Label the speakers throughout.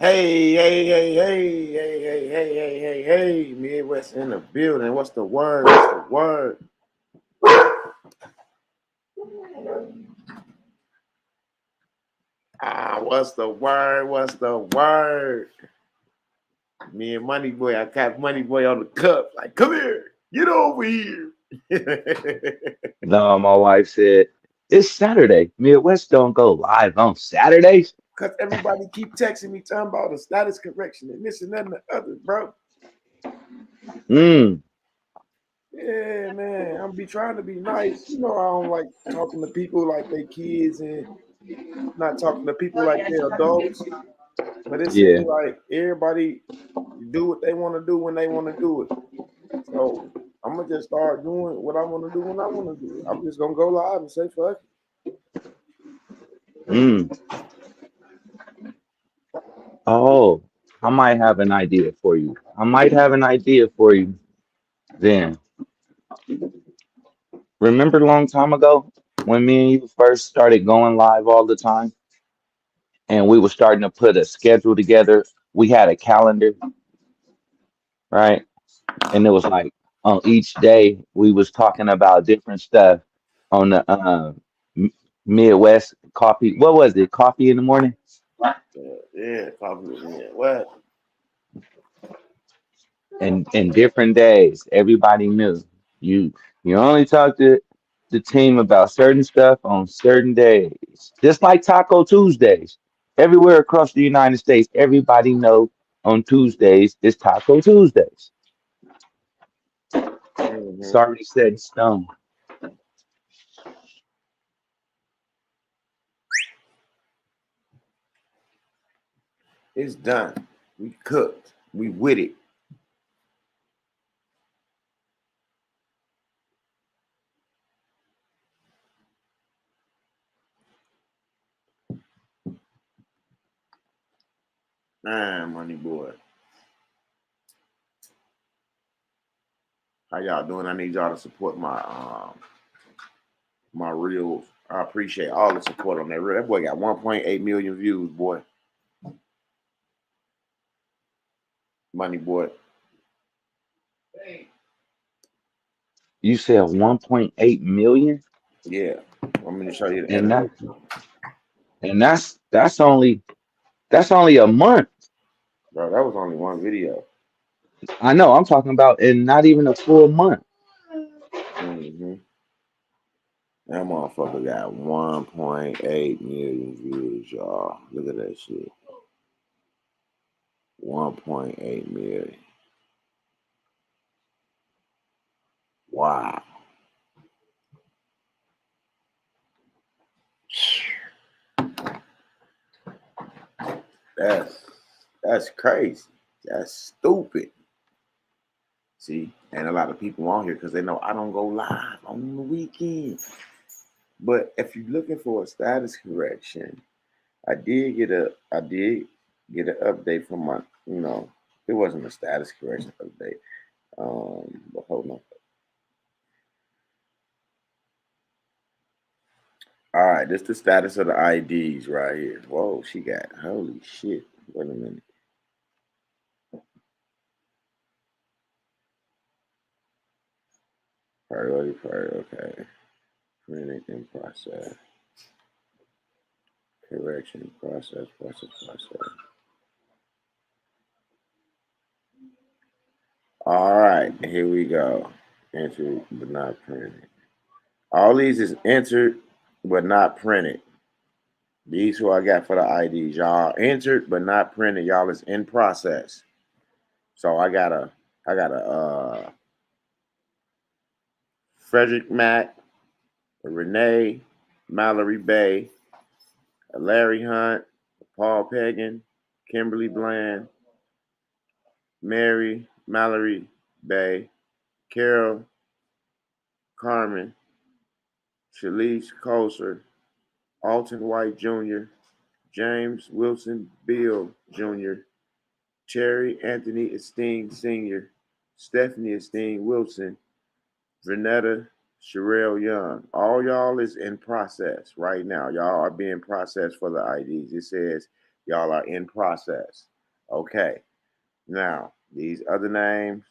Speaker 1: Hey, hey, hey, hey, hey, hey, hey, hey, hey, hey, Midwest in the building. What's the word? What's the word? What's the word? What's the word? Me and Money Boy, I got Money Boy on the cup. Like, come here, get over here.
Speaker 2: No, my wife said, it's Saturday. Midwest don't go live on Saturdays.
Speaker 1: Cause everybody keep texting me talking about the status correction and this and that and the other, bro.
Speaker 2: Mm,
Speaker 1: Yeah, man, I'm be trying to be nice. You know, I don't like talking to people like they kids and not talking to people like they're adults. But it
Speaker 2: yeah.
Speaker 1: seems like everybody do what they want to do when they want to do it. So I'm gonna just start doing what I want to do when I want to do it. I'm just gonna go live and say fuck it.
Speaker 2: Mm. Oh, I might have an idea for you. I might have an idea for you then. Remember a long time ago when me and you first started going live all the time and we were starting to put a schedule together? We had a calendar, right? And it was like on each day we was talking about different stuff on the M- Midwest coffee. What was it? Coffee in the morning.
Speaker 1: Yeah, probably. Yeah, what?
Speaker 2: And different days, everybody knew you. You only talk to the team about certain stuff on certain days, just like Taco Tuesdays. Everywhere across the United States, everybody know on Tuesdays is Taco Tuesdays. It's
Speaker 1: Hmm.
Speaker 2: already set in stone.
Speaker 1: It's done. We cooked. We with it. Man, Money Boy, how y'all doing? I need y'all to support my reels. I appreciate all the support on that reel. That boy got 1.8 million views, boy. Money Boy.
Speaker 2: You said 1.8 million,
Speaker 1: Yeah. I'm gonna show you the
Speaker 2: and that
Speaker 1: animation.
Speaker 2: and that's only a month.
Speaker 1: Bro, that was only one video.
Speaker 2: I know. I'm talking about, and not even a full month.
Speaker 1: Mm-hmm. That motherfucker got 1.8 million views, y'all. Look at that shit. 1.8 million. Wow. That's that's crazy. That's stupid. See, and a lot of people on here because they know I don't go live on the weekend. But if you're looking for a status correction, I did get an update from my, it wasn't a status correction update. But hold on. All right, this the status of the IDs right here. Whoa, she got holy shit. Wait a minute. Priority, okay. Printing in process. Correction, process. All right, here we go. Entered but not printed. All these is entered but not printed. These who I got for the IDs, y'all entered but not printed. Y'all is in process. So I got a Frederick Mack, a Renee, Mallory Bay, a Larry Hunt, Paul Pagan, Kimberly Bland, Mary, Mallory Bay, Carol, Carmen, Shalise Coulter, Alton White Jr., James Wilson Beal Jr., Cherry Anthony Esteen Sr., Stephanie Esteen Wilson, Vernetta Sherelle Young. All y'all is in process right now. Y'all are being processed for the IDs. It says Y'all are in process. Okay. Now, these other names,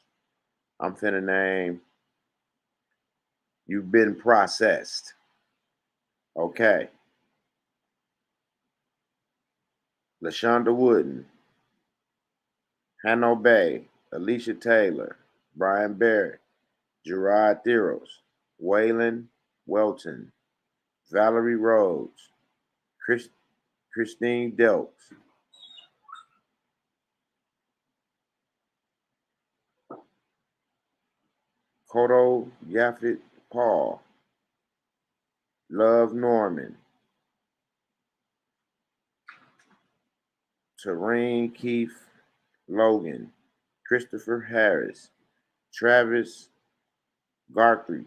Speaker 1: I'm finna name, you've been processed. Okay. LaShonda Wooden, Hanno Bay, Alicia Taylor, Brian Barrett, Gerard Theros, Waylon Welton, Valerie Rhodes, Chris, Christine Delks, Kodo Yaffet Paul, Love Norman, Terrain Keith Logan, Christopher Harris, Travis Gartry,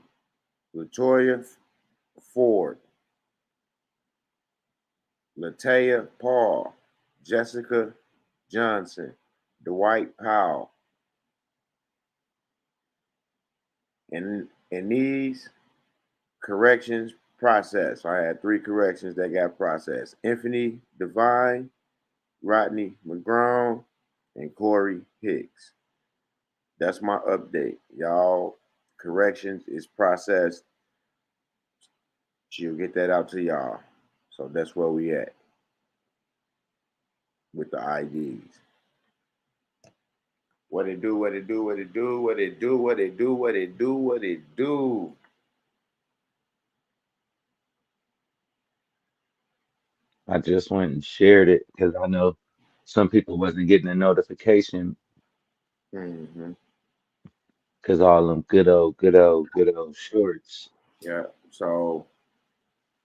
Speaker 1: Latoya Ford, Latea Paul, Jessica Johnson, Dwight Powell, and these corrections processed. I had 3 corrections that got processed. Anthony Devine, Rodney McGrone, and Corey Hicks. That's my update. Y'all, corrections is processed. She'll get that out to y'all. So that's where we at with the IDs. What it do, what it do, what it do, what it do, what it do, what it do, what it do.
Speaker 2: I just went and shared it because I know some people wasn't getting a notification
Speaker 1: Mm-hmm.
Speaker 2: because all them good old shorts.
Speaker 1: Yeah. So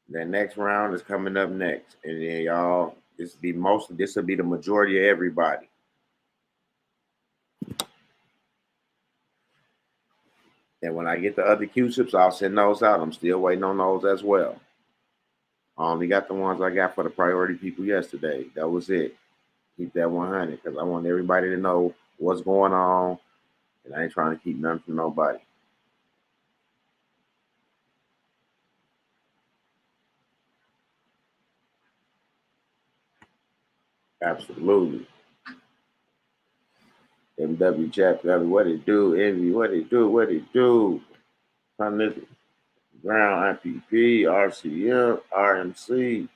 Speaker 1: the next round is coming up next. And then y'all, this will be the majority of everybody. And when I get the other Q-tips, I'll send those out. I'm still waiting on those as well. I only got the ones I got for the priority people yesterday. That was it. Keep that 100 because I want everybody to know what's going on. And I ain't trying to keep nothing from nobody. Absolutely. MW chapter, what it do? Envy, what it do? What it do? Ground, IPP, RCM, RMC,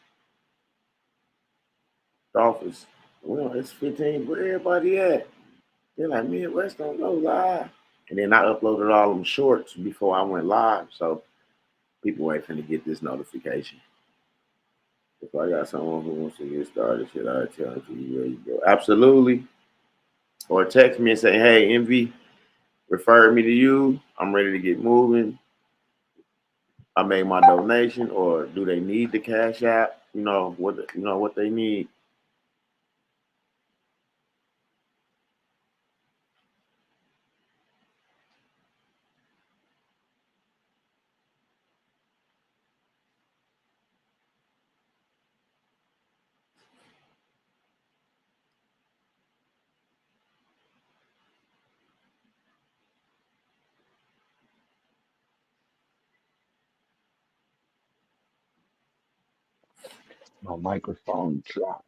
Speaker 1: Dolphins. Well, it's 15. Where everybody at? They're like, Midwest don't go live. And then I uploaded all them shorts before I went live. So people ain't finna get this notification. If I got someone who wants to get started, should I tell them to you where you go? Absolutely. Or text me and say, hey, Envy, refer me to you. I'm ready to get moving. I made my donation, or do they need the cash app? What they need.
Speaker 2: My microphone dropped.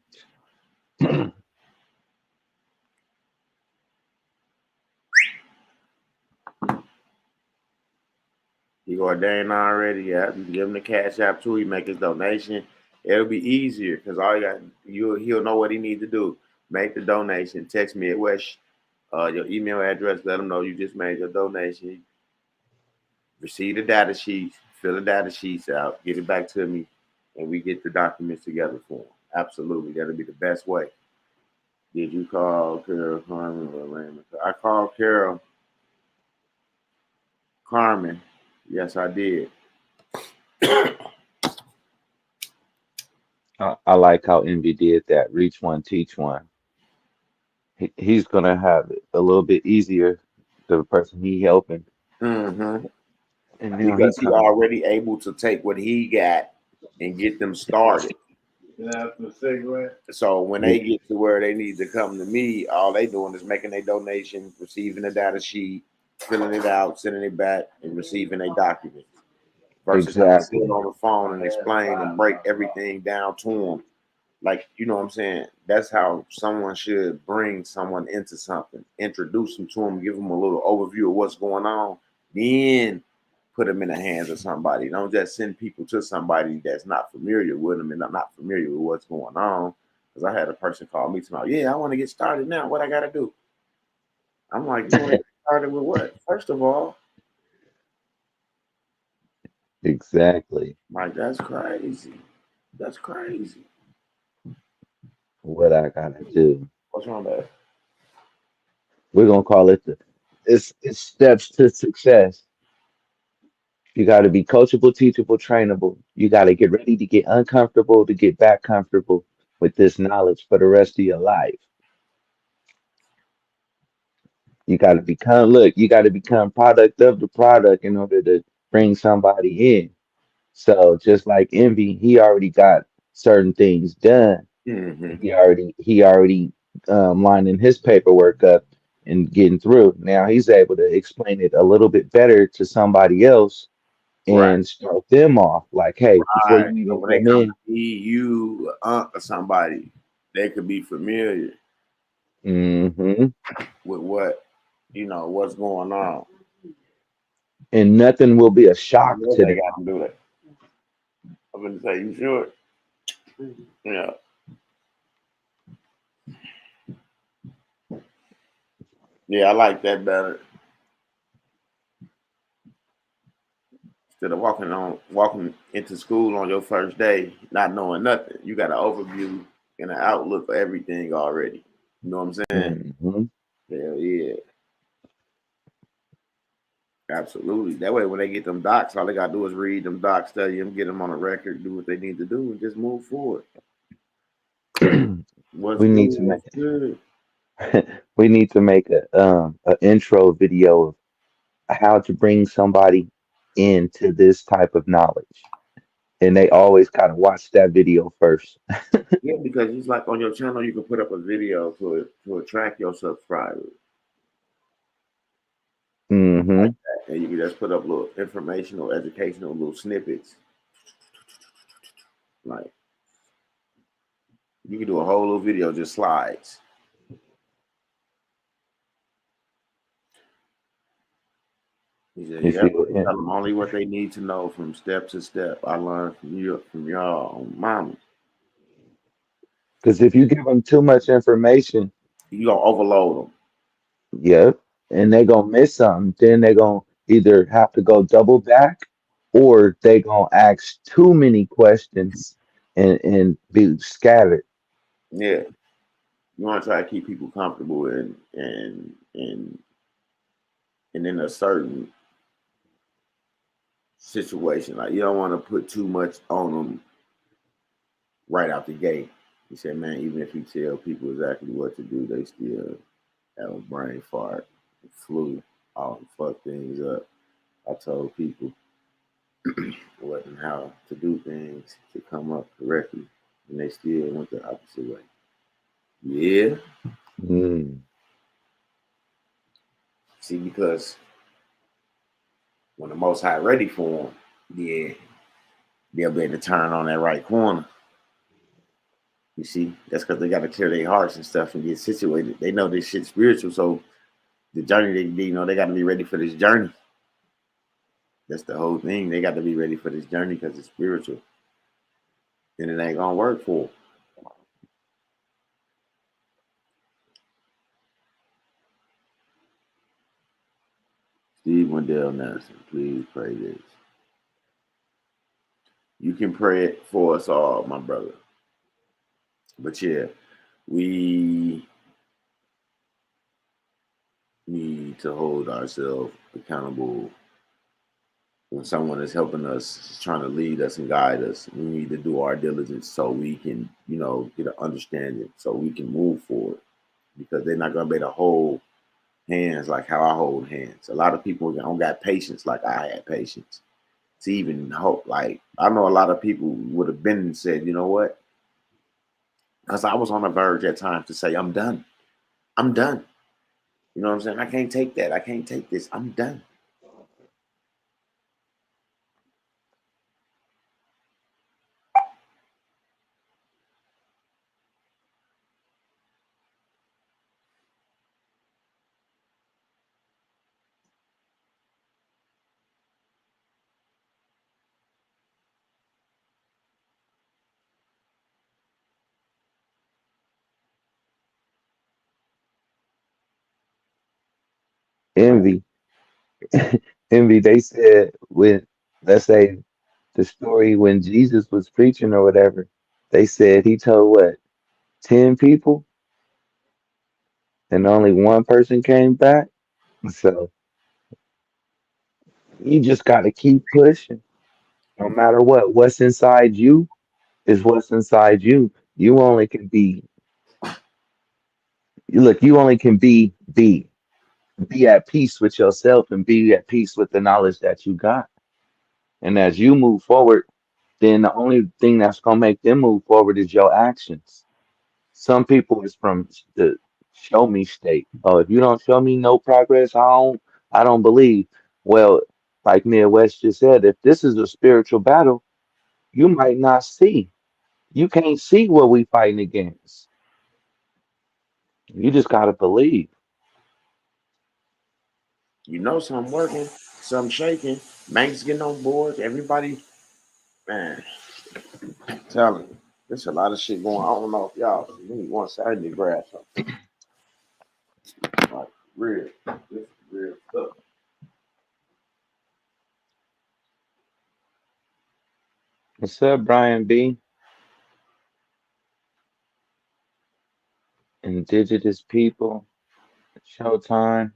Speaker 1: He ordained already. Yeah, you give him the cash app too. He make his donation. It'll be easier because all you got, he'll know what he needs to do. Make the donation. Text me at West, your email address. Let him know you just made your donation. Receive the data sheets. Fill the data sheets out. Get it back to me, and we get the documents together for him. Absolutely, that'll be the best way. Did you call Carol Carmen or Raymond? I called Carol Carmen. Yes, I did.
Speaker 2: I like how Envy did that. Reach one, teach one. He's gonna have it a little bit easier. The person he helping,
Speaker 1: Mm-hmm.
Speaker 2: and now he
Speaker 1: Because he
Speaker 2: coming.
Speaker 1: already able to take what he got and get them started. So when
Speaker 2: Yeah,
Speaker 1: they get to where they need to come to me, all they doing is making a donation, receiving a data sheet, filling it out, sending it back, and receiving a document. Versus having to sit
Speaker 2: exactly.
Speaker 1: on the phone and explain and break everything down to them. Like, you know what I'm saying? That's how someone should bring someone into something, introduce them to them, give them a little overview of what's going on, then put them in the hands of somebody. Don't just send people to somebody that's not familiar with them and not familiar with what's going on. Because I had a person call me tomorrow, yeah, I want to get started now. What I got to do? I'm like, you want to get started with what? First of all,
Speaker 2: Exactly.
Speaker 1: like, that's crazy. That's crazy.
Speaker 2: What I gotta do.
Speaker 1: What's wrong with that?
Speaker 2: We're gonna call it it's steps to success. You gotta be coachable, teachable, trainable. You gotta get ready to get uncomfortable to get back comfortable with this knowledge for the rest of your life. You gotta become look, you gotta become product of the product in order to bring somebody in. So just like Envy, he already got certain things done.
Speaker 1: Mm-hmm.
Speaker 2: He already lining his paperwork up and getting through. Now he's able to explain it a little bit better to somebody else
Speaker 1: Right.
Speaker 2: and start them off. Like, hey, before
Speaker 1: Right.
Speaker 2: you
Speaker 1: So
Speaker 2: even
Speaker 1: when they
Speaker 2: come
Speaker 1: come
Speaker 2: in,
Speaker 1: to me, you, or somebody, they could be familiar
Speaker 2: hmm
Speaker 1: with what, what's going on.
Speaker 2: and nothing will be a shock
Speaker 1: Yeah,
Speaker 2: to
Speaker 1: they
Speaker 2: them.
Speaker 1: got to do that. I'm going to say, you sure? Yeah. Yeah, I like that better. Instead of walking into school on your first day, not knowing nothing, you got an overview and an outlook for everything already. You know what I'm saying?
Speaker 2: hmm
Speaker 1: Hell yeah, absolutely. That way, when they get them docs, all they gotta do is read them docs, study them, get them on a record, do what they need to do, and just move forward. What's
Speaker 2: we
Speaker 1: good?
Speaker 2: need to
Speaker 1: What's good?
Speaker 2: we need to make a intro video of how to bring somebody into this type of knowledge. And they always gotta watch that video first.
Speaker 1: Yeah, because it's like on your channel, you can put up a video to attract your subscribers,
Speaker 2: hmm
Speaker 1: and you can just put up little informational, educational little snippets. Like you can do a whole little video just slides. He said,
Speaker 2: You
Speaker 1: "Yep,
Speaker 2: see what?
Speaker 1: tell them only what they need to know from step to step. I learned from y'all, mama.
Speaker 2: Because if you give them too much information,
Speaker 1: You gonna overload them.
Speaker 2: yep, and they gonna miss something, then they gonna either have to go double back or they gonna ask too many questions and be scattered.
Speaker 1: Yeah, you want to try to keep people comfortable and in a certain situation. Like you don't want to put too much on them right out the gate." He said, "Man, even if you tell people exactly what to do, they still have a brain fart, flu, all fuck things up." I told people what and how to do things to come up correctly, and they still went the opposite way. Yeah,
Speaker 2: Mm.
Speaker 1: see, because when the Most High ready for them, yeah, they'll be able to turn on that right corner. You see, that's because they got to clear their hearts and stuff and get situated. They know this shit's spiritual, so the journey they got to be ready for this journey. That's the whole thing. They got to be ready for this journey because it's spiritual, and it ain't gonna work for them. Steve Wendell Nelson, please pray this. You can pray it for us all, my brother. But yeah, we need to hold ourselves accountable when someone is helping us, trying to lead us and guide us. We need to do our diligence so we can, get an understanding so we can move forward because they're not going to be able to hold hands like how I hold hands. A lot of people don't got patience like I had patience to even hope. Like, I know a lot of people would have been and said, you know what? Because I was on the verge at times to say, I'm done. I'm done. You know what I'm saying? I can't take that. I can't take this. I'm done.
Speaker 2: Envy, envy. They said when, let's say, the story when Jesus was preaching or whatever, they said he told what, 10 people, and only one person came back. So you just got to keep pushing, no matter what. What's inside you is what's inside you. You only can be. Look, you only can be at peace with yourself and be at peace with the knowledge that you got. And as you move forward, then the only thing that's gonna make them move forward is your actions. Some people is from the show me state. Oh, if you don't show me no progress, I don't believe. Well, like Midwest just said, if this is a spiritual battle, you might not see. You can't see what we fighting against. You just gotta believe.
Speaker 1: You know, some working, some shaking. Banks getting on board. Everybody, man, telling you, there's a lot of shit going on. I don't know if y'all need one Saturday to grab something. Like, real. This is real stuff.
Speaker 2: What's up, Brian B? Indigenous people, Showtime,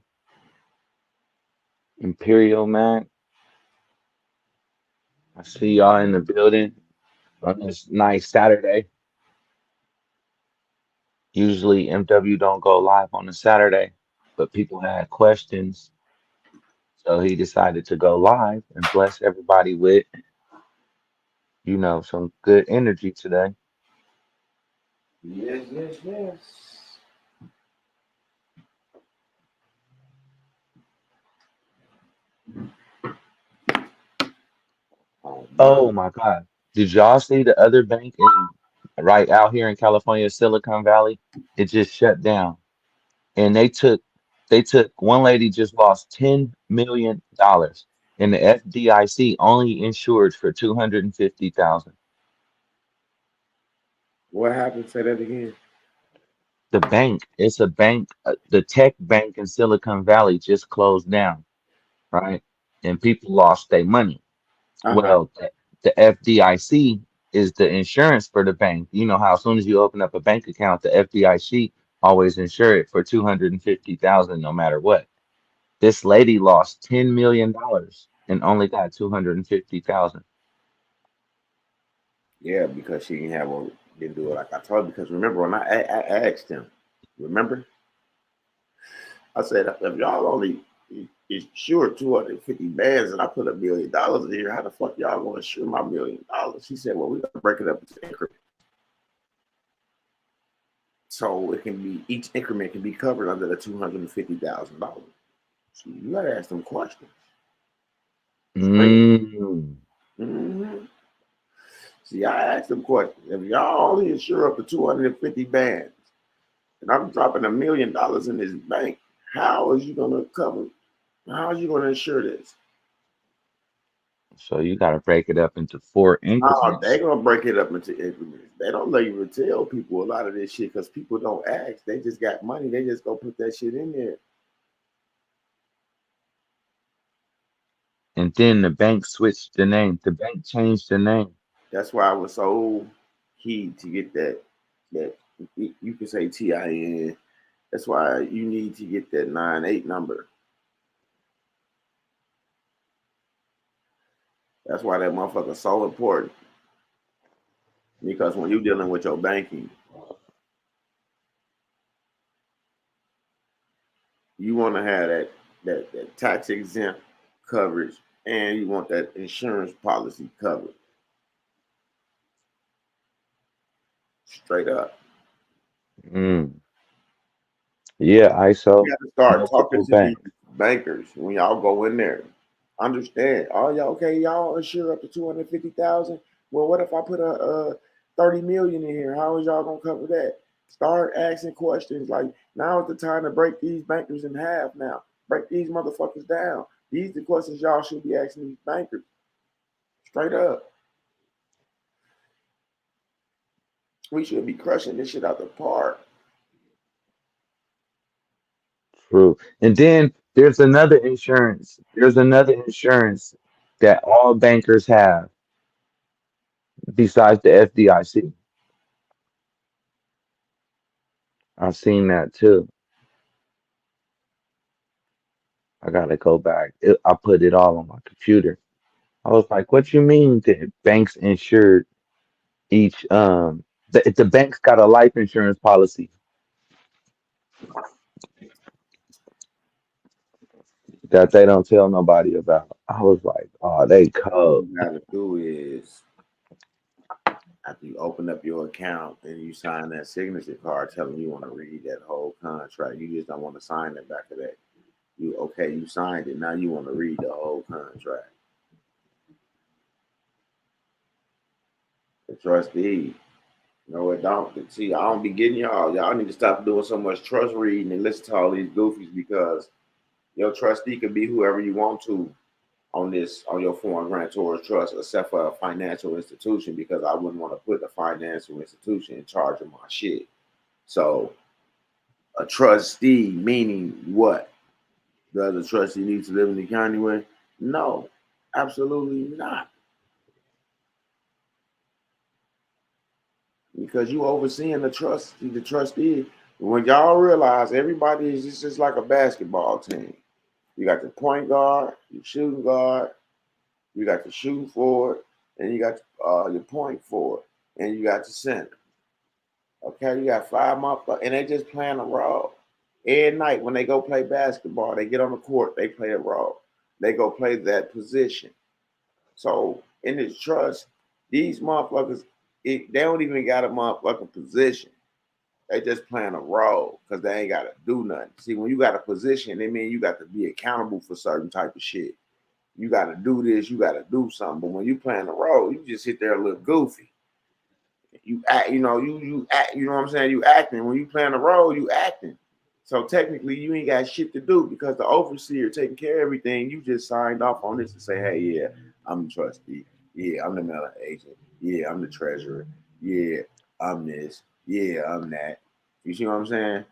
Speaker 2: Imperial Man. I see y'all in the building on this nice Saturday. Usually MW don't go live on a Saturday, but people had questions, so he decided to go live and bless everybody with, some good energy today.
Speaker 1: Yes, yes, yes. Oh, my.
Speaker 2: Oh my God. Did y'all see the other bank in right out here in California, Silicon Valley? It just shut down. And they took one lady just lost $10 million, and the FDIC only insured for 250,000.
Speaker 1: What happened? Say that again.
Speaker 2: The bank, it's a bank, the tech bank in Silicon Valley just closed down, right? And people lost their money.
Speaker 1: Uh-huh.
Speaker 2: Well, the FDIC is the insurance for the bank. You know how as soon as you open up a bank account, the FDIC always insure it for 250,000 no matter what. This lady lost $10 million and only got 250,000.
Speaker 1: Yeah, because she didn't do it like I told her. Because remember when I asked him, remember? I said, if y'all only insure 250 bands and I put $1 million in here, how the fuck y'all gonna insure my $1 million? He said, well, we gotta break it up into increments. So it can be each increment can be covered under the $250,000. So you gotta ask them questions. Straight.
Speaker 2: Mm.
Speaker 1: Mm-hmm. See, I asked them questions. If y'all only insure up to 250 bands and I'm dropping $1 million in this bank, how is you gonna cover? How are you gonna insure this?
Speaker 2: So you got to break it up into four
Speaker 1: No, they
Speaker 2: increments.
Speaker 1: gonna break it up into increments. They don't let you tell people a lot of this shit because people don't ask. They just got money. They just go put that shit in there.
Speaker 2: And then the bank switched the name. The bank changed the name.
Speaker 1: That's why I was so key to get that you can say TIN. That's why you need to get that 98 number. That's why that motherfucker is so important. Because when you're dealing with your banking, you want to have that tax exempt coverage and you want that insurance policy covered straight up.
Speaker 2: Mm. Yeah,
Speaker 1: You
Speaker 2: ISO,
Speaker 1: got to start talking
Speaker 2: multiple
Speaker 1: to these
Speaker 2: banks.
Speaker 1: bankers when y'all go in there. Understand? Oh, y'all okay? Y'all insure up to 250,000. Well, what if I put a 30 million in here? How is y'all gonna cover that? Start asking questions like now is the time to break these bankers in half. Now break these motherfuckers down. These the questions y'all should be asking these bankers straight up. We should be crushing this shit out the park.
Speaker 2: True. And then There's another insurance. There's another insurance that all bankers have besides the FDIC. I've seen that too. I gotta go back. I put it all on my computer. I was like, "What you mean that banks insured each?" The bank's got a life insurance policy that they don't tell nobody about. I was like, "Oh, they
Speaker 1: All
Speaker 2: cold."
Speaker 1: you gotta do is after you open up your account and you sign that signature card telling you want to read that whole contract. You just don't want to sign the back of that. You okay, you signed it. Now you want to read the whole contract. The trustee. No, it don't. See, I don't be getting y'all. Y'all need to stop doing so much trust reading and listen to all these goofies because your trustee could be whoever you want to on your foreign grantor's trust, except for a financial institution, because I wouldn't want to put the financial institution in charge of my shit. So a trustee meaning what? Does a trustee need to live in the county with? No, absolutely not. Because you overseeing the trustee. When y'all realize everybody is just like a basketball team. You got the point guard, your shooting guard, you got the shooting forward, and you got your point forward, and you got the center. Okay, you got five motherfuckers, and they just playing a role. Every night when they go play basketball, they get on the court, they play a role. They go play that position. So in this trust, these motherfuckers, they don't even got a motherfucking position. They just playing a role because they ain't got to do nothing. See, when you got a position, it mean you got to be accountable for certain type of shit. You got to do this, you got to do something. But when you playing a role, you just sit there a little goofy. You act, you act, you know what I'm saying? You acting. When you playing a role, you acting. So technically, you ain't got shit to do because the overseer taking care of everything. You just signed off on this to say, hey, yeah, I'm the trustee. Yeah, I'm the mailing agent. Yeah, I'm the treasurer. Yeah, I'm this. Yeah, I'm that. You see what I'm saying?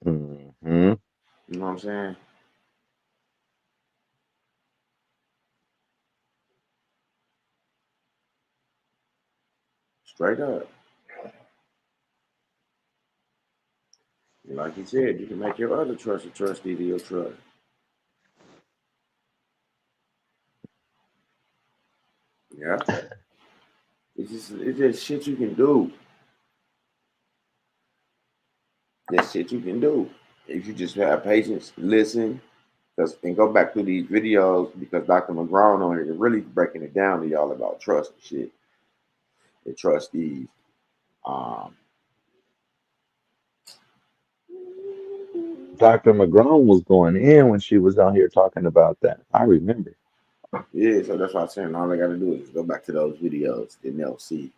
Speaker 2: Hmm.
Speaker 1: You know what I'm saying? Straight up. Like you said, you can make your other trust a trustee to your trust. Yeah. It's just shit you can do. There's shit you can do. If you just have patience, listen, and go back through these videos because Dr. McGraw on it is really breaking it down to y'all about trust and shit. The trustees. Um,
Speaker 2: Dr. McGrone was going in when she was out here talking about that. I remember.
Speaker 1: yeah, so that's why I'm saying all I gotta do is go back to those videos and they'll see.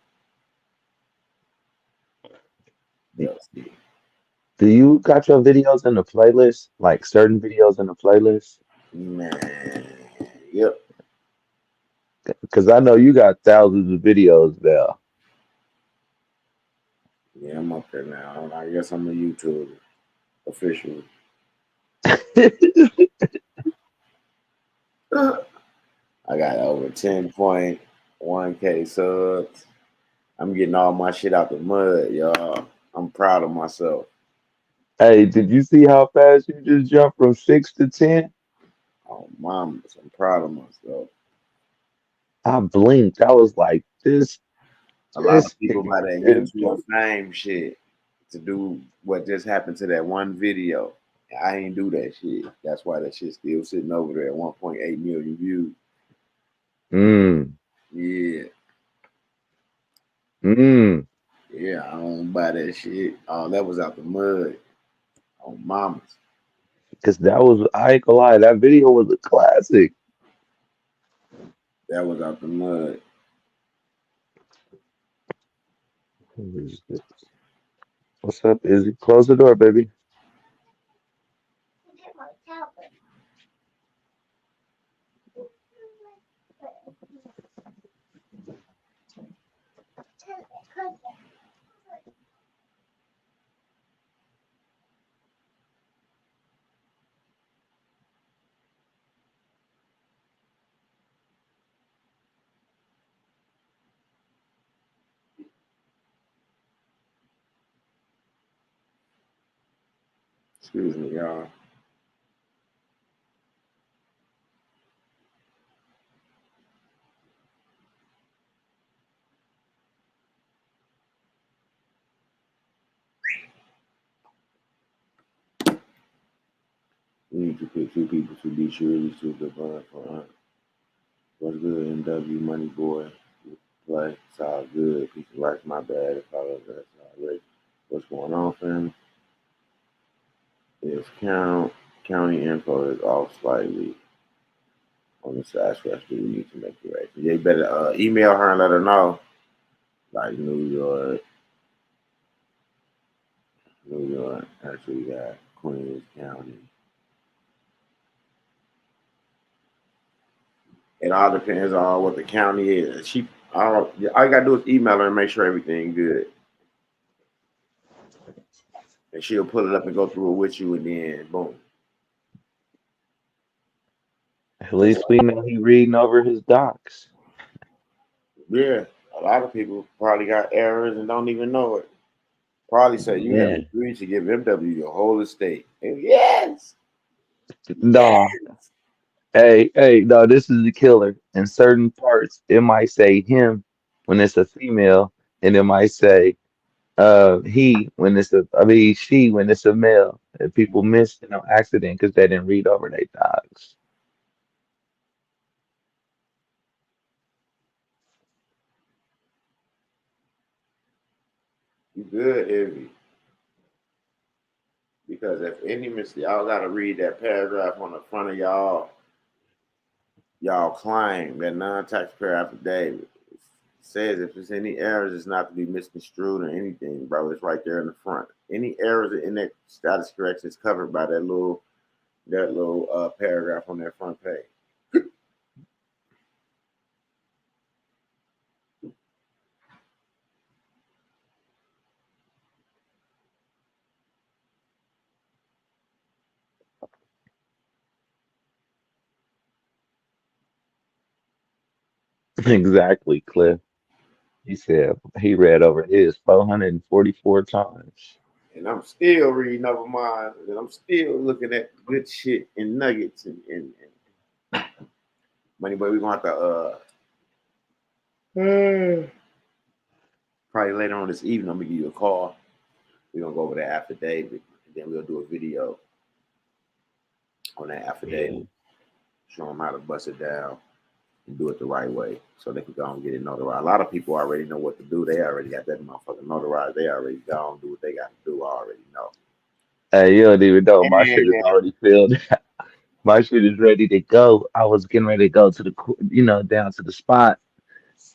Speaker 1: They'll see.
Speaker 2: Do you got your videos in the playlist? Like certain videos in the playlist?
Speaker 1: Man. Yep.
Speaker 2: Because I know you got thousands of videos there.
Speaker 1: Yeah, I'm up there now. I guess I'm a YouTube official. I got over 10.1K subs. I'm getting all my shit out the mud, y'all. I'm proud of myself.
Speaker 2: Hey, did you see how fast you just jumped from 6 to 10?
Speaker 1: Oh, mom, I'm proud of myself.
Speaker 2: I blinked. I was like,
Speaker 1: A lot
Speaker 2: this
Speaker 1: of people
Speaker 2: nigga
Speaker 1: by that
Speaker 2: is
Speaker 1: YouTube fame shit to do what just happened to that one video. I ain't do that shit. That's why that shit still sitting over there at 1.8 million views.
Speaker 2: mm,
Speaker 1: Yeah,
Speaker 2: mm.
Speaker 1: yeah, I don't buy that shit. Oh, that was out the mud on mamas.
Speaker 2: Because that was, I ain't gonna lie, that video was a classic.
Speaker 1: That was out the mud.
Speaker 2: Who is this? What's up, Izzy? Close the door, baby.
Speaker 1: Excuse me, y'all. We need to pick two people to be sure you to divine for what's good, MW Money Boy. Play. It's all good. Peace and rights, my bad if I was that already. What's going on, fam? Is county info is off slightly on the side stretch. We need to make it right. You better email her and let her know. Like New York, actually got Queens County. It all depends on what the county is. All you gotta do is email her and make sure everything good. And she'll pull it up and go through it with you, and then boom.
Speaker 2: At least we know he reading over his docs.
Speaker 1: Yeah, a lot of people probably got errors and don't even know it. Probably say you have
Speaker 2: Yeah.
Speaker 1: agreed to give MW your whole estate. And yes,
Speaker 2: No.
Speaker 1: yes.
Speaker 2: Hey, no, this is the killer. In certain parts, it might say him when it's a female, and it might say he when it's she when it's a male. And people miss it on accident because they didn't read over their docs.
Speaker 1: You good, Evie. Because if any mistake, y'all gotta read that paragraph on the front of y'all claim, that non-taxpayer affidavit. It says if there's any errors, it's not to be misconstrued or anything, bro. It's right there in the front. Any errors in that status correction is covered by that little paragraph on that front page.
Speaker 2: Exactly, Cliff. He said he read over his 444 times.
Speaker 1: And I'm still reading over mine, and I'm still looking at good shit and nuggets and money. But we're gonna have to probably later on this evening. I'm gonna give you a call. We're gonna go over that affidavit, and then we'll do a video on that
Speaker 2: Yeah.
Speaker 1: affidavit, show them how to bust it down and do it the right way, so they can go and get it notarized. A lot of people already know what to do. They already got that motherfucker notarized. They already go and do what they got to do. I already know.
Speaker 2: Hey, you don't even know. My shit is
Speaker 1: And
Speaker 2: already filled. My shit is ready to go. I was getting ready to go to the, down to the spot,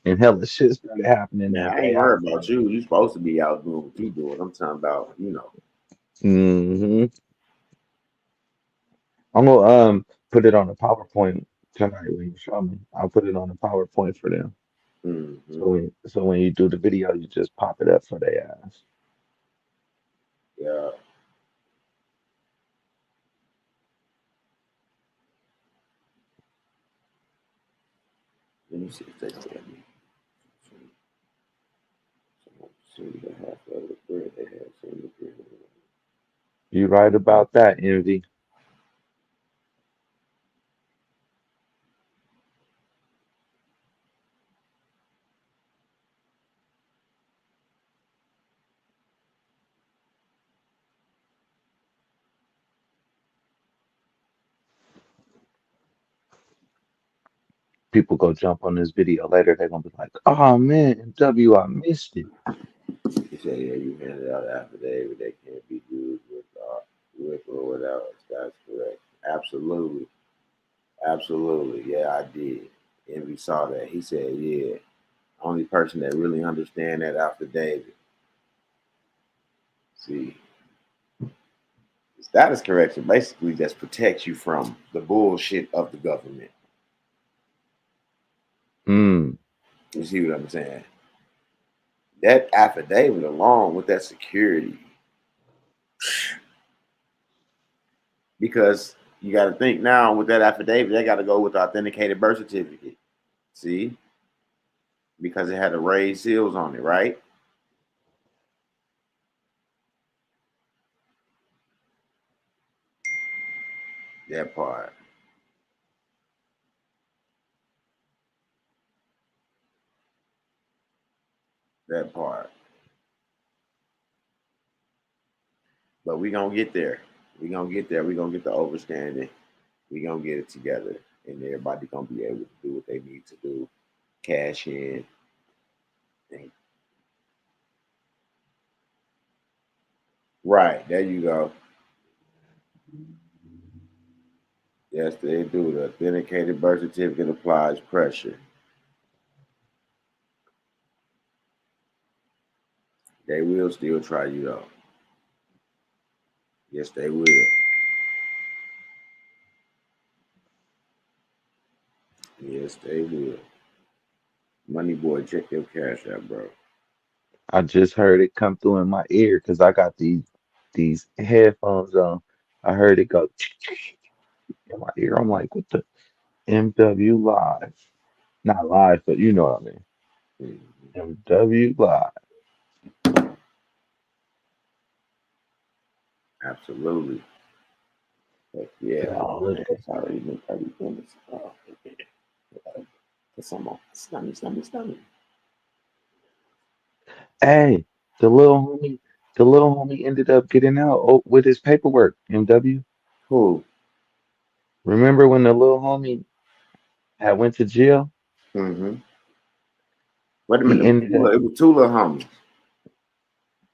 Speaker 2: and hella shit started happening
Speaker 1: man,
Speaker 2: that
Speaker 1: I ain't
Speaker 2: day. I was
Speaker 1: worried
Speaker 2: like,
Speaker 1: about you. You supposed to be out doing what you doing. I'm talking about,
Speaker 2: hmm I'm gonna put it on a PowerPoint tonight when you show me. I'll put it on a PowerPoint for them.
Speaker 1: hmm
Speaker 2: So when you do the video, you just pop it up for their ass.
Speaker 1: yeah. Let me see if they tell me. See the half of the bread they have. Seen the bread.
Speaker 2: You right about that, Envy. People go jump on this video later. They're gonna be like, "Oh man, W, I missed it."
Speaker 1: He said, yeah, you handed out an affidavit that can't be used with or without. That's correct. Absolutely. Absolutely. Yeah, I did. Envy saw that. He said, yeah. Only person that really understand that affidavit. See, status correction basically just protects you from the bullshit of the government.
Speaker 2: Mm,
Speaker 1: You see what I'm saying? That affidavit along with that security, because you got to think now with that affidavit, they got to go with the authenticated birth certificate. See, because it had the raised seals on it, right? That part. That part. But we gonna get there. We gonna get there. We gonna get the overstanding. We gonna get it together, and everybody gonna be able to do what they need to do. Cash in. Right there, you go. Yes, they do. The authenticated birth certificate applies pressure. They will still try you though. Yes, they will. Yes, they will. Money boy, check your cash out, bro.
Speaker 2: I just heard it come through in my ear because I got these headphones on. I heard it go in my ear. I'm like, what the MW live? Not live, but you know what I mean.
Speaker 1: Mhm.
Speaker 2: MW live.
Speaker 1: Absolutely. But yeah,
Speaker 2: All of
Speaker 1: man,
Speaker 2: that.
Speaker 1: it's already been 30 minutes. Oh, for some more. Stomach.
Speaker 2: Hey, the little homie, the little homie ended up getting out with his paperwork. MW.
Speaker 1: Who?
Speaker 2: Remember when the little homie had went to jail?
Speaker 1: Mm-hmm. Wait a
Speaker 2: He
Speaker 1: minute.
Speaker 2: ended up
Speaker 1: It was two little homies.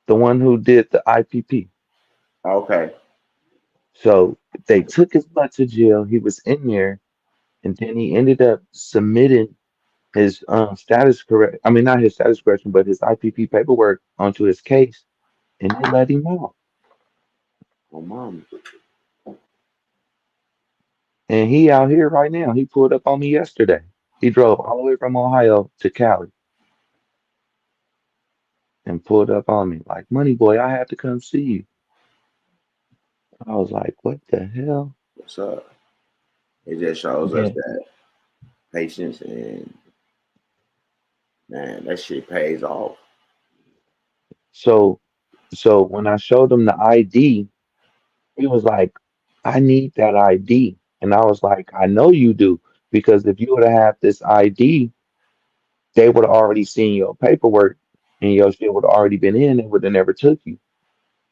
Speaker 2: the one who did the IPP.
Speaker 1: Okay.
Speaker 2: So they took his butt to jail. He was in there, and then he ended up submitting his status correct. I mean, not his status correction, but his IPP paperwork onto his case, and they let him out.
Speaker 1: Oh, mom.
Speaker 2: And he out here right now. He pulled up on me yesterday. He drove all the way from Ohio to Cali and pulled up on me like, "Money boy, I have to come see you." I was like, "What the hell?"
Speaker 1: What's up? It just shows us
Speaker 2: Yeah.
Speaker 1: that patience and man, that shit pays off.
Speaker 2: So, so when I showed him the ID, he was like, "I need that ID," and I was like, "I know you do because if you would have had this ID, they would have already seen your paperwork, and your shit would have already been in. It would have never took you."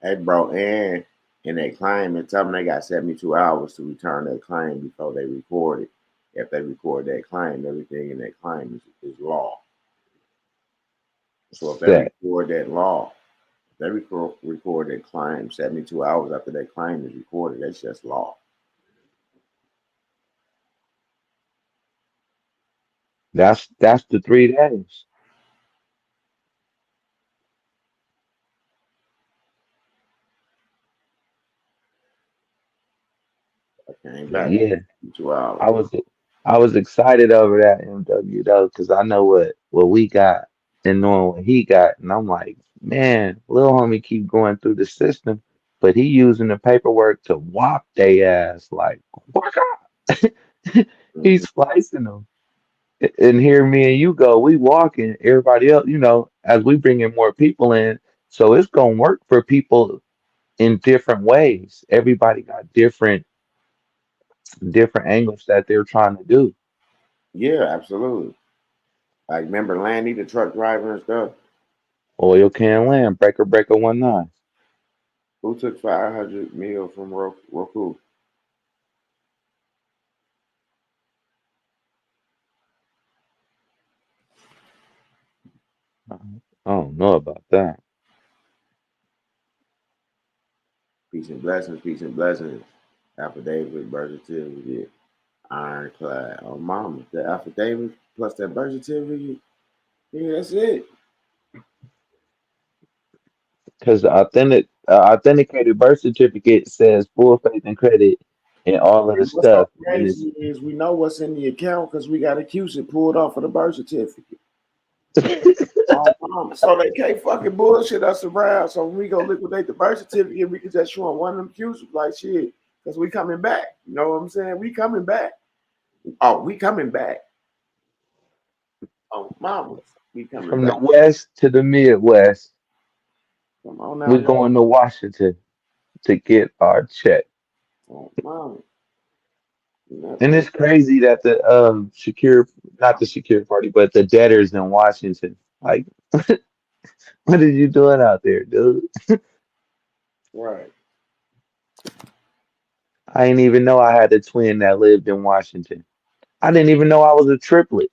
Speaker 1: Hey, bro, and in that claim, and tell them they got 72 hours to return that claim before they record it. If they record that claim, everything in that claim is law. So if they
Speaker 2: Set.
Speaker 1: record that law, if they record that claim 72 hours after that claim is recorded, that's just law.
Speaker 2: That's the 3 days.
Speaker 1: I came
Speaker 2: But
Speaker 1: back
Speaker 2: yeah,
Speaker 1: 2 hours.
Speaker 2: I was I was excited over that MW though, because I know what we got and knowing what he got, and I'm like, man, little homie keep going through the system, but he using the paperwork to whop they ass like, "Walk out."
Speaker 1: Mhm.
Speaker 2: He's slicing them. And here me and you go, we walking, everybody else, as we bring in more people in, so it's gonna work for people in different ways. Everybody got different angles that they're trying to do.
Speaker 1: Yeah, absolutely. Like remember Landy, the truck driver and stuff,
Speaker 2: Oil can land, breaker 19.
Speaker 1: who took 500 mil from Roku.
Speaker 2: I don't know about that.
Speaker 1: Peace and blessings, peace and blessings. Affidavit, birth certificate, ironclad. Oh, mama, the affidavit plus that birth certificate. Yeah, that's it.
Speaker 2: Because the authenticated birth certificate says full faith and credit and all of the
Speaker 1: And what's so
Speaker 2: stuff. And
Speaker 1: crazy is we know what's in the account because we got a QC pulled off of the birth certificate.
Speaker 2: it's
Speaker 1: Oh, mama. So they can't fucking bullshit us around. So when we go liquidate the birth certificate, we can just show them one of them QC like shit. Because we coming back. You know what I'm saying? We coming back. Oh, we coming back. Oh, mama. We coming
Speaker 2: from the
Speaker 1: back.
Speaker 2: west to the Midwest.
Speaker 1: Come on now,
Speaker 2: We're
Speaker 1: y'all.
Speaker 2: going to Washington to get our check.
Speaker 1: Oh, mama.
Speaker 2: And
Speaker 1: Nothing.
Speaker 2: it's crazy that the secure, not the secure party, but the debtors in Washington. Like, what are you doing out there, dude?
Speaker 1: Right.
Speaker 2: I didn't even know I had a twin that lived in Washington. I didn't even know I was a triplet.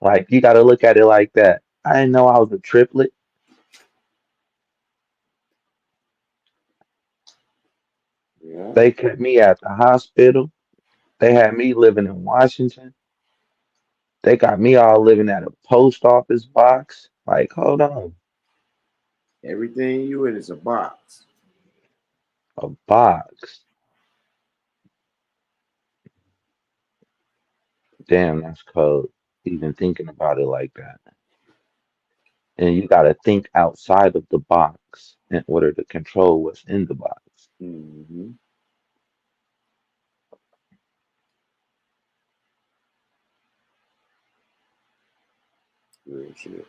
Speaker 2: Like, you got to look at it like that. I didn't know I was a triplet.
Speaker 1: Yeah.
Speaker 2: They kept me at the hospital. They had me living in Washington. They got me all living at a post office box. Like, hold on,
Speaker 1: Everything you in is a box.
Speaker 2: a box. Damn, that's cold. Even thinking about it like that. And you got to think outside of the box in order to control what's in the box.
Speaker 1: Mm-hmm. Real shit.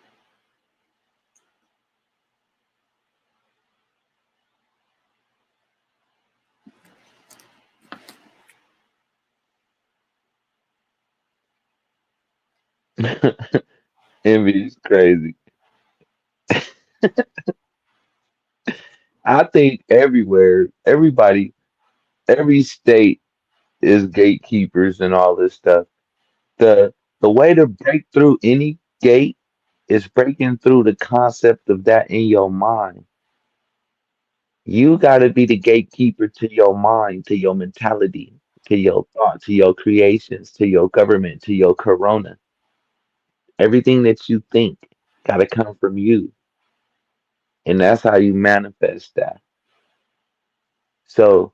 Speaker 2: Envy is crazy. I think everywhere, everybody, every state is gatekeepers and all this stuff. The way to break through any gate is breaking through the concept of that in your mind. You got to be the gatekeeper to your mind, to your mentality, to your thought, to your creations, to your government, to your corona. Everything that you think got to come from you. And that's how you manifest that. So,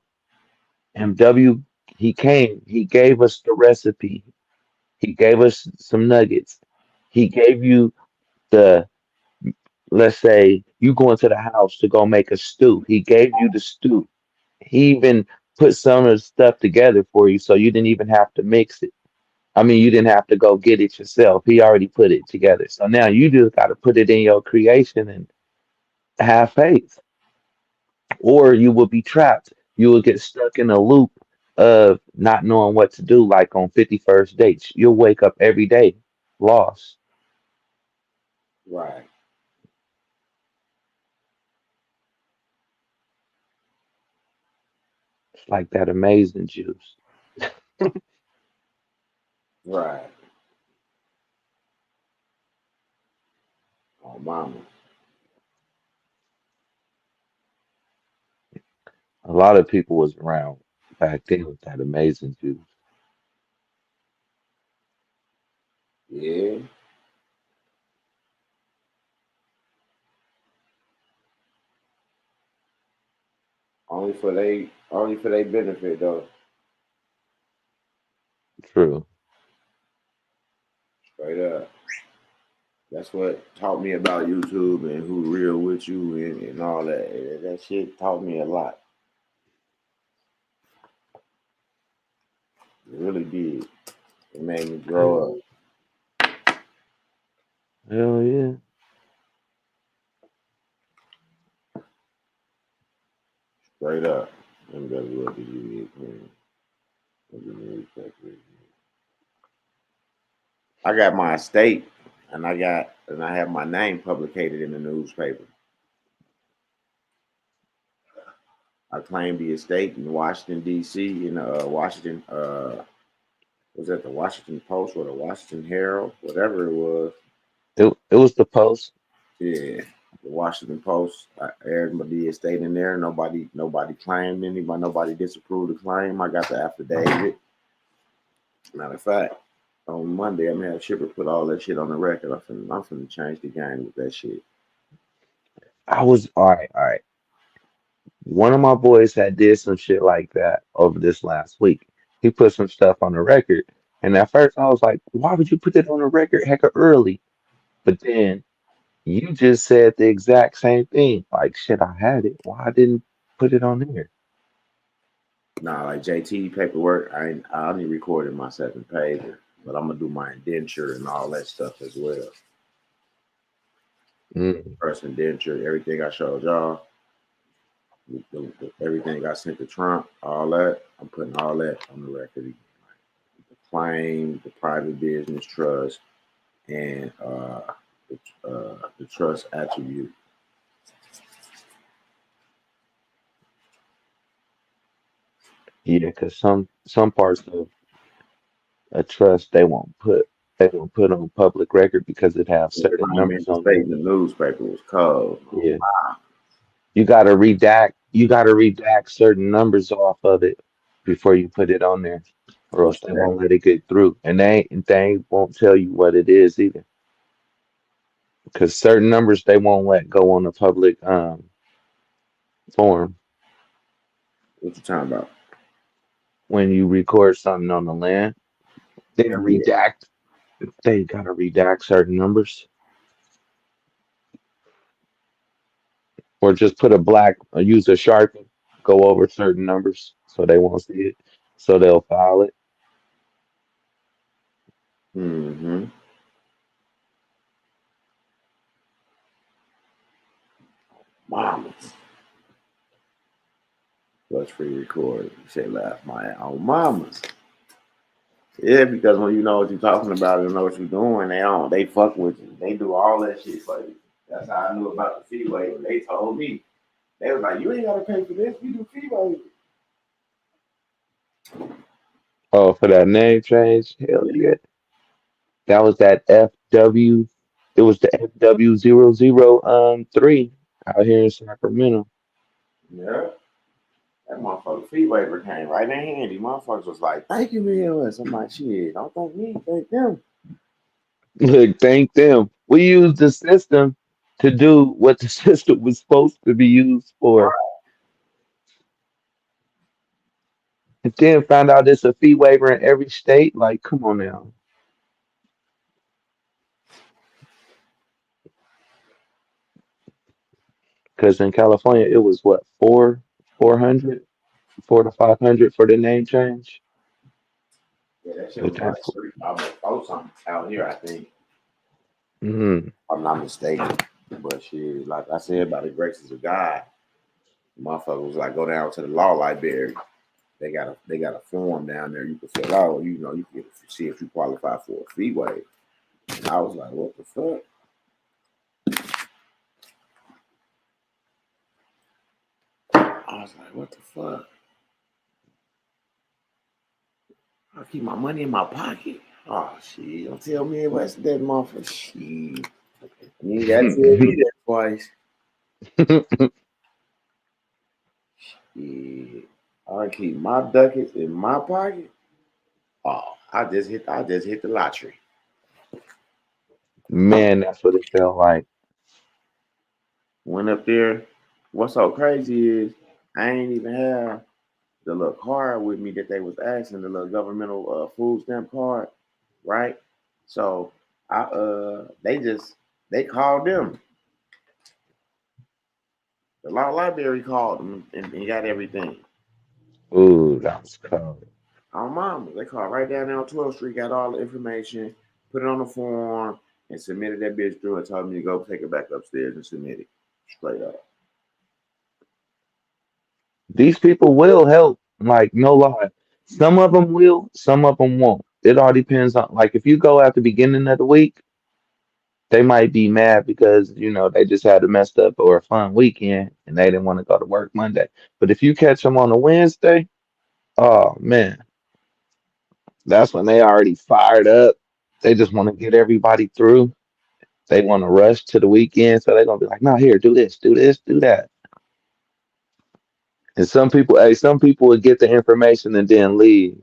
Speaker 2: MW, he came, he gave us the recipe, he gave us some nuggets, he gave you the, let's say, you go into the house to go make a stew. He gave you the stew. He even put some of the stuff together for you so you didn't even have to mix it. I mean, you didn't have to go get it yourself. He already put it together. So now you just got to put it in your creation and have faith, or you will be trapped. You will get stuck in a loop of not knowing what to do, like on 51st dates. You'll wake up every day lost.
Speaker 1: Right.
Speaker 2: It's like that amazing juice.
Speaker 1: Right. Oh, mama.
Speaker 2: A lot of people was around back then with that amazing juice.
Speaker 1: Yeah. Only for they benefit though.
Speaker 2: True.
Speaker 1: Straight up. That's what taught me about YouTube and who real with you and all that. That shit taught me a lot. It really did. It made me grow up.
Speaker 2: Hell yeah.
Speaker 1: Straight up. MW, what did you need, man? What do you need, Patrick? I got my estate and I have my name publicated in the newspaper. I claimed the estate in Washington D.C. in Washington. Was that the Washington Post or the Washington Herald, whatever it was?
Speaker 2: It was the post.
Speaker 1: Yeah, the Washington Post. I aired the estate in there. Nobody claimed anybody. Nobody disapproved the claim. I got the affidavit. Matter of fact, on Monday I'm gonna have Chipper put all that shit on the record. I'm finna change the game with that shit.
Speaker 2: I was all right, all right. One of my boys had did some shit like that over this last week. He put some stuff on the record, and at first I was like, "Why would you put it on the record hecka early?" But then you just said the exact same thing. Like, shit, I had it. Why I didn't put it on there?
Speaker 1: Nah, like JT paperwork, I only recorded my second page, but I'm gonna do my indenture and all that stuff as well.
Speaker 2: Mm.
Speaker 1: First indenture, everything I showed y'all, everything I sent to Trump, all that, I'm putting all that on the record. claim, the private business trust, and the trust attribute.
Speaker 2: Yeah, because some parts of a trust they won't put on public record because it have
Speaker 1: The
Speaker 2: certain
Speaker 1: claim in
Speaker 2: numbers
Speaker 1: the
Speaker 2: on
Speaker 1: state
Speaker 2: there.
Speaker 1: in the newspaper was cold.
Speaker 2: Yeah, you gotta redact certain numbers off of it before you put it on there, or else
Speaker 1: What's
Speaker 2: they
Speaker 1: that?
Speaker 2: won't let it get through, and they won't tell you what it is either, because certain numbers they won't let go on the public form.
Speaker 1: What you talking about?
Speaker 2: When you record something on the land, they
Speaker 1: Yeah.
Speaker 2: redact. They gotta redact certain numbers, or just put a black, use a sharpie, go over certain numbers so they won't see it, so they'll file it.
Speaker 1: Mm-hmm. Mamas. Let's pre-record. You say laugh my own mamas. Yeah, because when you know what you're talking about and know what you're doing, they fuck with you. They do all that shit for you. That's how I knew about the fee waiver. They told me. They was like, you ain't gotta pay for this, we do fee waiver.
Speaker 2: Oh, for that name change, hell
Speaker 1: Yeah.
Speaker 2: yeah. That was that FW. It was the FW 003 out here in Sacramento.
Speaker 1: Yeah. That motherfucker fee waiver came right in handy. Motherfuckers was like, thank you, Midwest. I'm like, shit, don't thank me, thank them.
Speaker 2: Look, thank them. We used the system to do what the system was supposed to be used for,
Speaker 1: Right.
Speaker 2: and then found out it's a fee waiver in every state. Like, come on now. Because in California, it was what, 400, 4 to 500 for the name change.
Speaker 1: Yeah, that shit
Speaker 2: With
Speaker 1: was
Speaker 2: that,
Speaker 1: like almost four something out here, I think.
Speaker 2: mm,
Speaker 1: If I'm not mistaken. But shit, like I said, by the graces of God, motherfucker was like, go down to the law library. They got a form down there you can fill out. You can see if you qualify for a fee waiver. And I was like, what the fuck? I was like, what the fuck? I keep my money in my pocket. Oh shit! Don't tell me what's that motherfucker. Shit. You ain't gotta tell me that twice. Yeah. I keep my ducats in my pocket. Oh, I just hit the lottery.
Speaker 2: man, that's what it felt like.
Speaker 1: Went up there. What's so crazy is I ain't even have the little card with me that they was asking, the little governmental food stamp card, right? So they called them. The law library called them and got everything.
Speaker 2: Ooh, that was cold.
Speaker 1: Our mama, they called right down there on 12th Street, got all the information, put it on the form, and submitted that bitch through and told me to go take it back upstairs and submit it straight up.
Speaker 2: These people will help, like, no lie. Some of them will, some of them won't. It all depends on, like, if you go at the beginning of the week, they might be mad because, they just had a messed up or a fun weekend and they didn't want to go to work Monday. But if you catch them on a Wednesday, oh man, that's when they already fired up. They just want to get everybody through. They want to rush to the weekend, so they're gonna be like, "No, here, do this, do this, do that." And some people would get the information and then leave.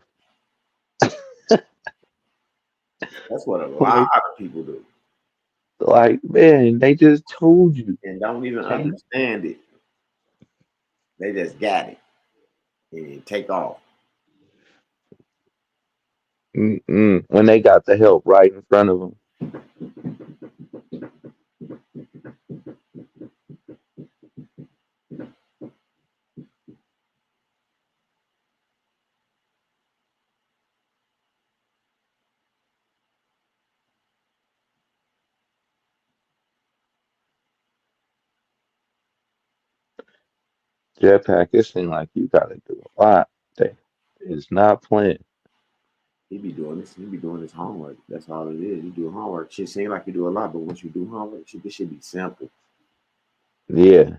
Speaker 1: That's what a lot
Speaker 2: Like,
Speaker 1: of people do
Speaker 2: man, they just told you.
Speaker 1: and don't even
Speaker 2: Change.
Speaker 1: understand it. They just got it and take off.
Speaker 2: Mm-mm. When they got the help right in front of them. Jetpack, it seems like you gotta do a lot. They is not playing.
Speaker 1: He be doing this. He be doing his homework. That's all it is. You do homework. Shit seem like you do a lot, but once you do homework, this should be simple.
Speaker 2: Yeah.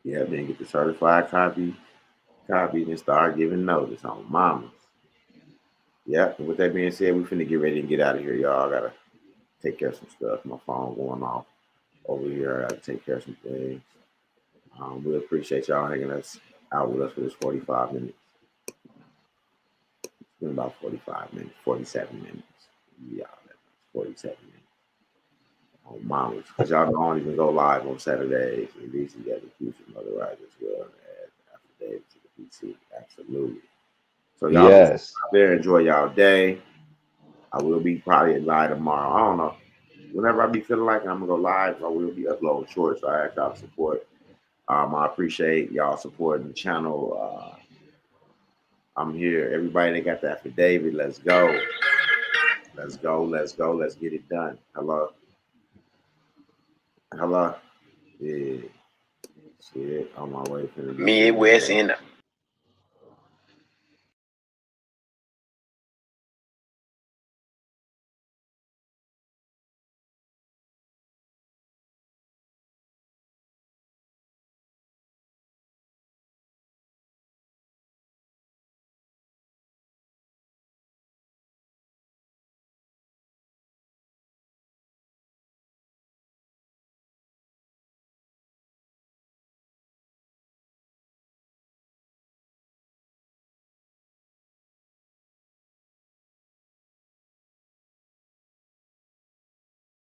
Speaker 1: Yeah, then get the certified copy, and start giving notice on mamas. Yeah. And with that being said, we finna get ready and get out of here, y'all. I gotta take care of some stuff. My phone going off over here. I gotta take care of some things. We appreciate y'all hanging us out with us for this 45 minutes. It's been about 45 minutes, 47 minutes. Yeah, 47 minutes. On mamas. Because y'all don't even go live on Saturdays. And these you got the future mother as well. And affidavit to the PC. Absolutely. So y'all be
Speaker 2: Yes.
Speaker 1: out there, enjoy y'all day. I will be probably live tomorrow. I don't know. Whenever I be feeling like I'm gonna go live, I will be uploading shorts. So I ask y'all support. I appreciate y'all supporting the channel. I'm here. Everybody that got the affidavit, let's go. Let's go. Let's go. Let's get it done. Hello. Hello. Yeah. Shit. On my way to the
Speaker 3: Midwest in